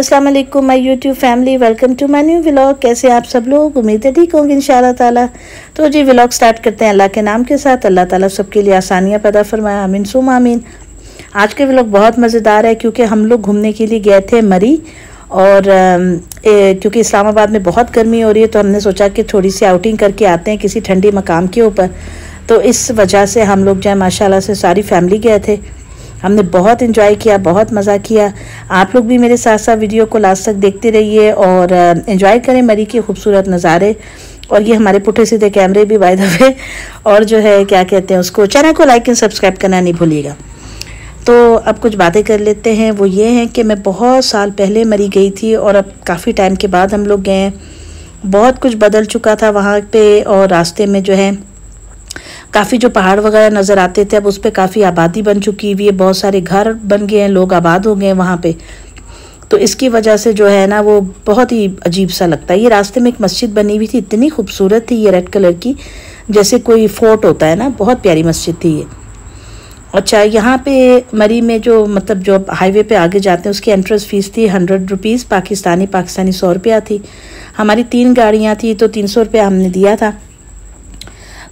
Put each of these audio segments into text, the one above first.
अस्सलाम वालेकुम my YouTube family, welcome to my new vlog. कैसे आप सब लोग? उम्मीद है ठीक होंगे इंशाल्लाह ताला। तो जी व्लॉग स्टार्ट करते हैं अल्लाह के नाम के साथ। अल्लाह ताला सबके लिए आसानियाँ पैदा फरमाए, आमीन सुम आमीन। आज के व्लॉग बहुत मज़ेदार है क्योंकि हम लोग घूमने के लिए गए थे मरी, और क्योंकि इस्लामाबाद में बहुत गर्मी हो रही है तो हमने सोचा कि थोड़ी सी आउटिंग करके आते हैं किसी ठंडी मकाम के ऊपर। तो इस वजह से हम लोग जो है माशाल्लाह से सारी फैमिली गए थे। हमने बहुत एंजॉय किया, बहुत मज़ा किया। आप लोग भी मेरे साथ साथ वीडियो को लास्ट तक देखते रहिए और एंजॉय करें मरी के खूबसूरत नज़ारे। और ये हमारे पुठे सीधे कैमरे भी बाय द वे, और जो है क्या कहते हैं उसको, चैनल को लाइक एंड सब्सक्राइब करना नहीं भूलिएगा। तो अब कुछ बातें कर लेते हैं। वो ये हैं कि मैं बहुत साल पहले मरी गई थी और अब काफ़ी टाइम के बाद हम लोग गए। बहुत कुछ बदल चुका था वहाँ पे, और रास्ते में जो है काफ़ी जो पहाड़ वगैरह नज़र आते थे अब उस पर काफ़ी आबादी बन चुकी हुई है, बहुत सारे घर बन गए हैं, लोग आबाद हो गए हैं वहाँ पे। तो इसकी वजह से जो है ना वो बहुत ही अजीब सा लगता है। ये रास्ते में एक मस्जिद बनी हुई थी, इतनी खूबसूरत थी ये, रेड कलर की, जैसे कोई फोर्ट होता है ना, बहुत प्यारी मस्जिद थी ये। अच्छा, यहाँ पे मरी में जो मतलब जो हाईवे पे आगे जाते हैं उसकी एंट्रेंस फ़ीस थी 100 रुपीज़ पाकिस्तानी 100 रुपया थी। हमारी 3 गाड़ियाँ थी तो 300 रुपया हमने दिया था।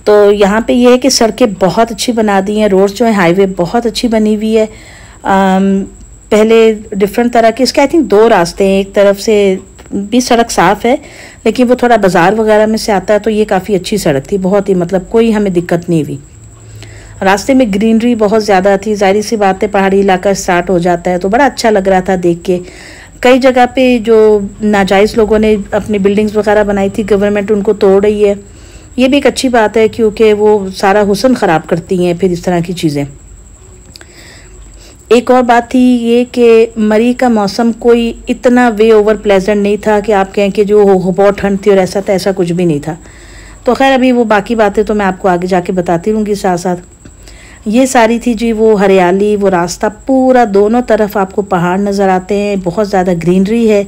तो यहाँ पे ये है कि सड़कें बहुत अच्छी बना दी हैं, रोड्स जो है हाईवे बहुत अच्छी बनी हुई है। पहले डिफरेंट तरह के इसके आई थिंक 2 रास्ते हैं, एक तरफ से भी सड़क साफ़ है लेकिन वो थोड़ा बाज़ार वगैरह में से आता है, तो ये काफ़ी अच्छी सड़क थी, बहुत ही मतलब कोई हमें दिक्कत नहीं हुई। रास्ते में ग्रीनरी बहुत ज़्यादा थी, जाहिर सी बात है पहाड़ी इलाका स्टार्ट हो जाता है तो बड़ा अच्छा लग रहा था देख के। कई जगह पे जो नाजायज़ लोगों ने अपनी बिल्डिंग्स वगैरह बनाई थी, गवर्नमेंट उनको तोड़ रही है। ये भी एक अच्छी बात है क्योंकि वो सारा हुस्न ख़राब करती हैं फिर इस तरह की चीज़ें। एक और बात थी ये कि मरी का मौसम कोई इतना वे ओवर प्लेजेंट नहीं था कि आप कहें कि जो बहुत ठंड थी और ऐसा था, ऐसा कुछ भी नहीं था। तो खैर अभी वो बाकी बातें तो मैं आपको आगे जाके बताती रहूँगी साथ साथ। ये सारी थी जी वो हरियाली, वो रास्ता पूरा दोनों तरफ आपको पहाड़ नज़र आते हैं, बहुत ज़्यादा ग्रीनरी है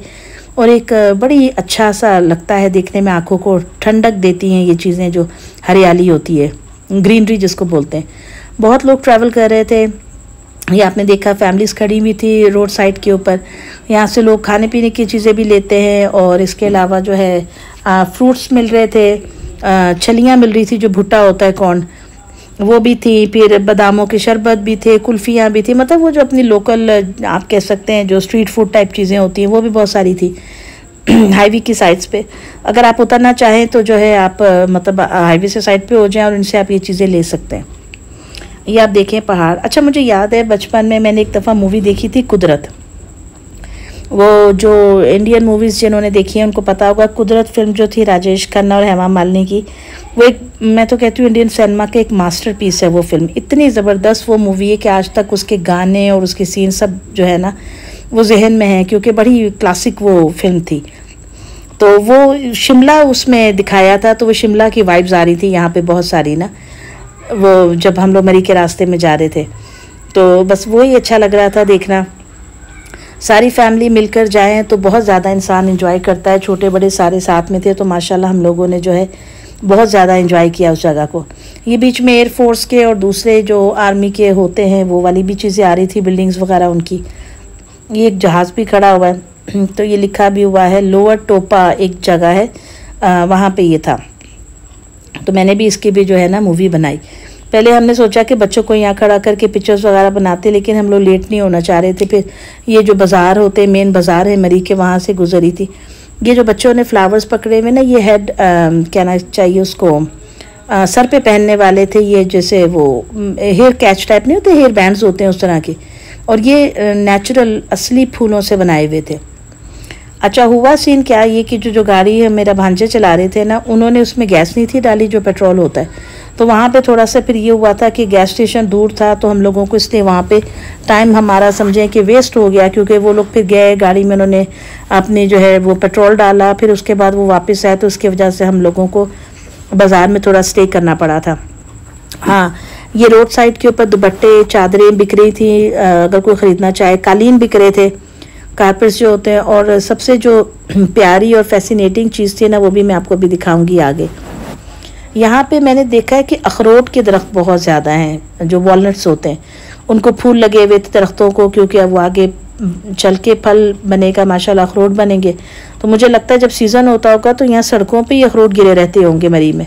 और एक बड़ी अच्छा सा लगता है देखने में, आँखों को ठंडक देती हैं ये चीज़ें जो हरियाली होती है, ग्रीनरी जिसको बोलते हैं। बहुत लोग ट्रैवल कर रहे थे, ये आपने देखा फैमिलीज़ खड़ी हुई थी रोड साइड के ऊपर। यहाँ से लोग खाने पीने की चीज़ें भी लेते हैं और इसके अलावा जो है फ्रूट्स मिल रहे थे, छलियाँ मिल रही थी जो भुट्टा होता है कॉर्न, वो भी थी, फिर बादामों के शरबत भी थे, कुल्फ़ियाँ भी थी, मतलब वो जो अपनी लोकल आप कह सकते हैं जो स्ट्रीट फूड टाइप चीज़ें होती हैं वो भी बहुत सारी थी हाईवे की साइड्स पे। अगर आप उतरना चाहें तो जो है आप मतलब हाईवे से साइड पे हो जाएं और इनसे आप ये चीज़ें ले सकते हैं। ये आप देखें पहाड़। अच्छा, मुझे याद है बचपन में मैंने एक दफ़ा मूवी देखी थी कुदरत। वो जो इंडियन मूवीज़ जिन्होंने देखी है उनको पता होगा, कुदरत फिल्म जो थी राजेश खन्ना और हेमा मालिनी की, वो एक, मैं तो कहती हूँ इंडियन सिनेमा के एक मास्टरपीस है वो फिल्म। इतनी ज़बरदस्त वो मूवी है कि आज तक उसके गाने और उसके सीन सब जो है ना वो जहन में है क्योंकि बड़ी क्लासिक वो फिल्म थी। तो वो शिमला उसमें दिखाया था, तो वो शिमला की वाइब्स आ रही थी यहाँ पे बहुत सारी ना, वो जब हम लोग मरी के रास्ते में जा रहे थे तो बस वही अच्छा लग रहा था देखना। सारी फैमिली मिलकर जाएं तो बहुत ज़्यादा इंसान एंजॉय करता है, छोटे बड़े सारे साथ में थे तो माशाल्लाह हम लोगों ने जो है बहुत ज़्यादा एंजॉय किया उस जगह को। ये बीच में एयरफोर्स के और दूसरे जो आर्मी के होते हैं वो वाली भी चीज़ें आ रही थी, बिल्डिंग्स वगैरह उनकी। ये एक जहाज़ भी खड़ा हुआ है तो ये लिखा भी हुआ है लोअर टोपा, एक जगह है वहाँ पे ये था। तो मैंने भी इसकी भी जो है ना मूवी बनाई। पहले हमने सोचा कि बच्चों को यहाँ खड़ा करके पिक्चर्स वगैरह बनाते, लेकिन हम लोग लेट नहीं होना चाह रहे थे। फिर ये जो बाज़ार होते हैं, मेन बाज़ार है मरी के, वहाँ से गुजरी थी। ये जो बच्चों ने फ्लावर्स पकड़े हुए ना, ये हेड कहना चाहिए उसको, सर पे पहनने वाले थे ये, जैसे वो हेयर कैच टाइप नहीं होते, हेयर बैंड्स होते हैं उस तरह के, और ये नेचुरल असली फूलों से बनाए हुए थे। अच्छा, हुआ सीन क्या ये कि जो गाड़ी है मेरा भांजे चला रहे थे ना, उन्होंने उसमें गैस नहीं थी डाली जो पेट्रोल होता है, तो वहाँ पे थोड़ा सा फिर ये हुआ था कि गैस स्टेशन दूर था तो हम लोगों को इसलिए वहाँ पे टाइम हमारा समझें कि वेस्ट हो गया, क्योंकि वो लोग फिर गए गाड़ी में, उन्होंने अपनी जो है वो पेट्रोल डाला, फिर उसके बाद वो वापस आए, तो उसकी वजह से हम लोगों को बाज़ार में थोड़ा स्टे करना पड़ा था। हाँ, ये रोड साइड के ऊपर दुपट्टे चादरें बिक रही थी, अगर कोई ख़रीदना चाहे, कालीन बिक रहे थे, कारपेट्स जो होते हैं, और सबसे जो प्यारी और फैसिनेटिंग चीज़ थी ना वो भी मैं आपको भी दिखाऊंगी आगे। यहाँ पे मैंने देखा है कि अखरोट के दरख्त बहुत ज़्यादा हैं, जो वॉलनट्स होते हैं, उनको फूल लगे हुए थे दरख्तों को, क्योंकि अब वो आगे चल के फल बनेगा माशाल्लाह, अखरोट बनेंगे। तो मुझे लगता है जब सीज़न होता होगा तो यहाँ सड़कों पे ही अखरोट गिरे रहते होंगे मरी में।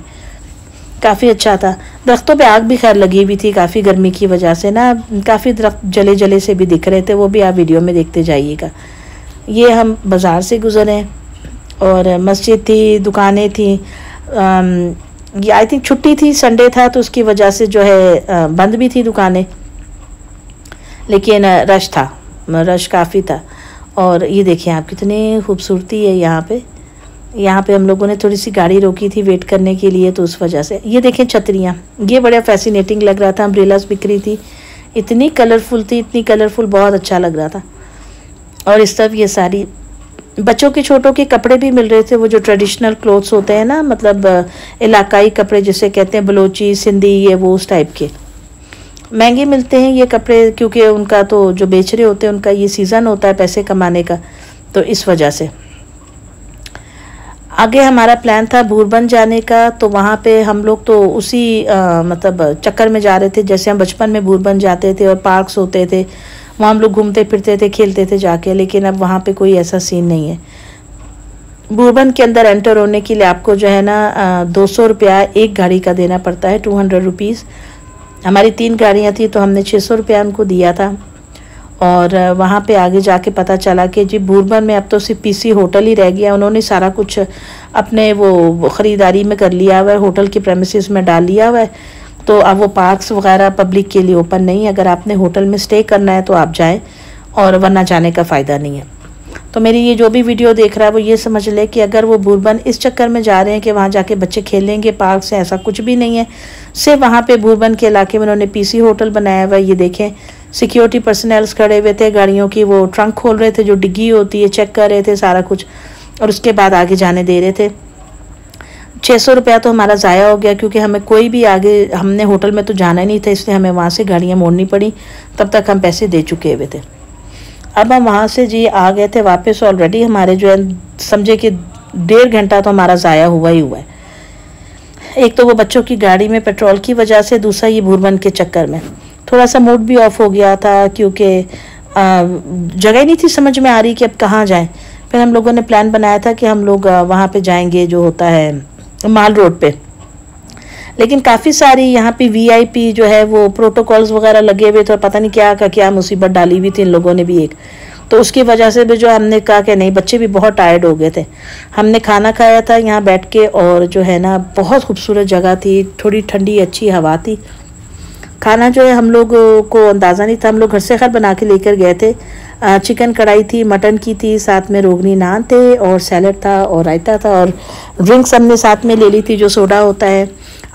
काफ़ी अच्छा था। दरख्तों पे आग भी खैर लगी हुई थी, काफ़ी गर्मी की वजह से ना काफ़ी दरख्त जले जले से भी दिख रहे थे, वो भी आप वीडियो में देखते जाइएगा। ये हम बाज़ार से गुज़रे और मस्जिद थी, दुकानें थी। ये आई थिंक छुट्टी थी, संडे था, तो उसकी वजह से जो है बंद भी थी दुकानें, लेकिन रश था, रश काफ़ी था। और ये देखिए आप कितनी खूबसूरती है यहाँ पे हम लोगों ने थोड़ी सी गाड़ी रोकी थी वेट करने के लिए, तो उस वजह से। ये देखें छतरियाँ, ये बड़ा फैसिनेटिंग लग रहा था। अम्ब्रेलास बिक रही थी, इतनी कलरफुल थी, इतनी कलरफुल, बहुत अच्छा लग रहा था। और इस तरफ ये सारी बच्चों के छोटों के कपड़े भी मिल रहे थे, वो जो ट्रेडिशनल क्लोथ्स होते हैं ना, मतलब इलाकाई कपड़े जिसे कहते हैं, बलोची, सिंधी, ये वो उस टाइप के। महंगे मिलते हैं ये कपड़े क्योंकि उनका तो जो बेच रहे होते हैं उनका ये सीज़न होता है पैसे कमाने का, तो इस वजह से। आगे हमारा प्लान था भूरबन जाने का, तो वहाँ पे हम लोग तो उसी मतलब चक्कर में जा रहे थे जैसे हम बचपन में भूरबन जाते थे और पार्क्स होते थे, वहाँ हम लोग घूमते फिरते थे, खेलते थे जाके। लेकिन अब वहाँ पे कोई ऐसा सीन नहीं है। भूरबन के अंदर एंटर होने के लिए आपको जो है ना 200 रुपया एक गाड़ी का देना पड़ता है, 200 रुपीज़। हमारी 3 गाड़ियाँ थी तो हमने 600 रुपया उनको दिया था। और वहाँ पे आगे जाके पता चला कि जी भूरबन में अब तो सिर्फ पीसी होटल ही रह गया। उन्होंने सारा कुछ अपने वो ख़रीदारी में कर लिया हुआ है, होटल के प्रेमिसेस में डाल लिया हुआ है। तो अब वो पार्क्स वगैरह पब्लिक के लिए ओपन नहीं है। अगर आपने होटल में स्टे करना है तो आप जाएं, और वरना जाने का फ़ायदा नहीं है। तो मेरी ये जो भी वीडियो देख रहा है वो ये समझ ले कि अगर वो भूरबन इस चक्कर में जा रहे हैं कि वहाँ जाके बच्चे खेलेंगे पार्क से, ऐसा कुछ भी नहीं है। सिर्फ वहाँ पे भूरबन के इलाके में उन्होंने पीसी होटल बनाया हुआ है। ये देखें सिक्योरिटी पर्सनल्स खड़े हुए थे, गाड़ियों की वो ट्रंक खोल रहे थे, जो डिग्गी होती है चेक कर रहे थे सारा कुछ, और उसके बाद आगे जाने दे रहे थे। 600 रुपया तो हमारा ज़ाया हो गया क्योंकि हमें कोई भी आगे, हमने होटल में तो जाना ही नहीं था, इसलिए हमें वहाँ से गाड़ियाँ मोड़नी पड़ी। तब तक हम पैसे दे चुके हुए थे। अब हम वहाँ से जी आ गए थे वापस। ऑलरेडी हमारे जो है समझे कि 1.5 घंटा तो हमारा ज़ाया हुआ ही हुआ है। एक तो वो बच्चों की गाड़ी में पेट्रोल की वजह से, दूसरा ये भूरबन के चक्कर में थोड़ा सा मूड भी ऑफ हो गया था क्योंकि जगह ही नहीं थी समझ में आ रही कि अब कहाँ जाएं। फिर हम लोगों ने प्लान बनाया था कि हम लोग वहाँ पे जाएंगे जो होता है माल रोड पे, लेकिन काफ़ी सारी यहाँ पे वीआईपी जो है वो प्रोटोकॉल्स वगैरह लगे हुए थे, पता नहीं क्या का क्या मुसीबत डाली हुई थी इन लोगों ने भी एक। तो उसकी वजह से भी जो हमने कहा कि नहीं, बच्चे भी बहुत टायर्ड हो गए थे। हमने खाना खाया था यहाँ बैठ के, और जो है ना बहुत खूबसूरत जगह थी, थोड़ी ठंडी अच्छी हवा थी। खाना जो है हम लोग को अंदाज़ा नहीं था, हम लोग घर से खैर बना के लेकर गए थे। चिकन कढ़ाई थी, मटन की थी, साथ में रोगनी नान थे और सैलड था और रायता था, और ड्रिंक्स हमने साथ में ले ली थी जो सोडा होता है।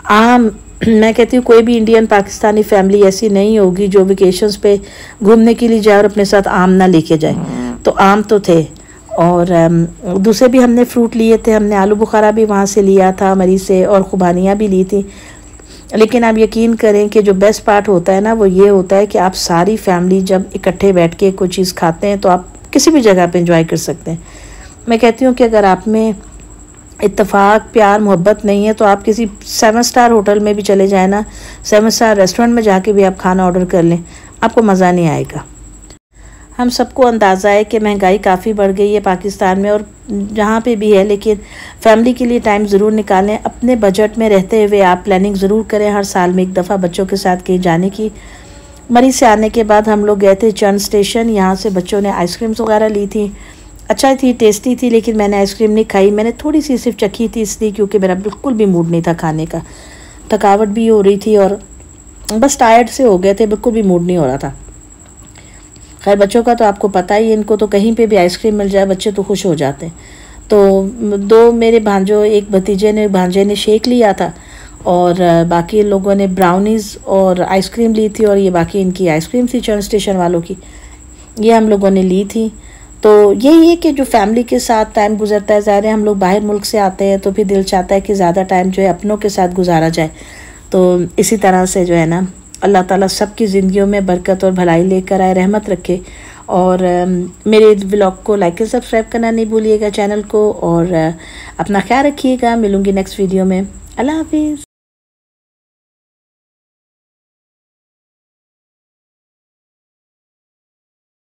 आम, मैं कहती हूँ कोई भी इंडियन पाकिस्तानी फैमिली ऐसी नहीं होगी जो वेकेशंस पे घूमने के लिए जाए और अपने साथ आम ना लेके जाए। तो आम तो थे, और दूसरे भी हमने फ्रूट लिए थे। हमने आलू बुखारा भी वहाँ से लिया था मरी से, और खुबानियाँ भी ली थी। लेकिन आप यकीन करें कि जो बेस्ट पार्ट होता है ना वो ये होता है कि आप सारी फैमिली जब इकट्ठे बैठ के कोई चीज़ खाते हैं तो आप किसी भी जगह पे एंजॉय कर सकते हैं। मैं कहती हूँ कि अगर आप में इत्तेफाक, प्यार, मोहब्बत नहीं है तो आप किसी 7 स्टार होटल में भी चले जाएं ना, 7 स्टार रेस्टोरेंट में जाके भी आप खाना ऑर्डर कर लें, आपको मज़ा नहीं आएगा। हम सबको अंदाज़ा है कि महंगाई काफ़ी बढ़ गई है पाकिस्तान में, और जहाँ पे भी है, लेकिन फैमिली के लिए टाइम ज़रूर निकालें। अपने बजट में रहते हुए आप प्लानिंग ज़रूर करें हर साल में एक दफ़ा बच्चों के साथ कहीं जाने की। मरी से आने के बाद हम लोग गए थे चंद स्टेशन, यहाँ से बच्चों ने आइसक्रीम्स वगैरह ली थी, अच्छा थी, टेस्टी थी, लेकिन मैंने आइसक्रीम नहीं खाई। मैंने थोड़ी सी सिर्फ चखी थी इसलिए क्योंकि मेरा बिल्कुल भी मूड नहीं था खाने का, थकावट भी हो रही थी और बस टायर्ड से हो गए थे, बिल्कुल भी मूड नहीं हो रहा था। खैर बच्चों का तो आपको पता ही है, इनको तो कहीं पे भी आइसक्रीम मिल जाए बच्चे तो खुश हो जाते हैं। तो 2 मेरे भांजों, एक भांजे ने शेक लिया था, और बाकी लोगों ने ब्राउनीज़ और आइसक्रीम ली थी, और ये बाकी इनकी आइसक्रीम थी चंद स्टेशन वालों की, ये हम लोगों ने ली थी। तो यही है कि जो फैमिली के साथ टाइम गुजरता है, ज़ाहिर है हम लोग बाहर मुल्क से आते हैं तो फिर दिल चाहता है कि ज़्यादा टाइम जो है अपनों के साथ गुजारा जाए। तो इसी तरह से जो है ना अल्लाह ताला सबकी ज़िंदगियों में बरकत और भलाई लेकर आए, रहमत रखे। और मेरे व्लॉग को लाइक और सब्सक्राइब करना नहीं भूलिएगा चैनल को, और अपना ख्याल रखिएगा। मिलूँगी नेक्स्ट वीडियो में। अल्लाह हाफिज़।